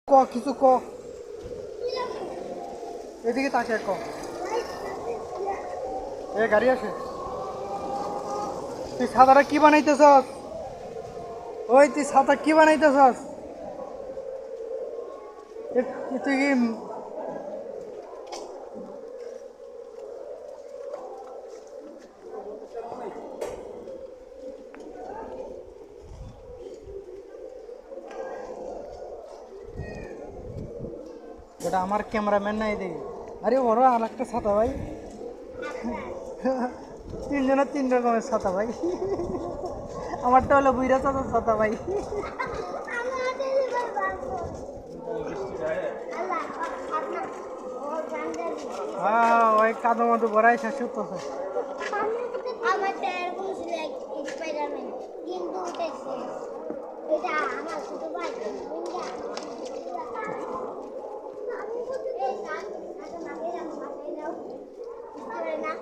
কিছু ক এদিকে তাকিয়ে ক এ গাড়ি আসে তুই ছাতাটা কি বানাইতেছস ওই তুই ছাতা কি বানাইতেছস তুই কি ওটা আমার ক্যামেরাম্যান নাই দেখি আরে ওরা আর একটা ছাতা ভাই তিনজনের তিন রকমের ছাতা ভাই আমারটা হলো বুইরা চাচার ছাতা ভাই হ্যাঁ ওই কাদো মতো ভরাই শেষ করতেছে না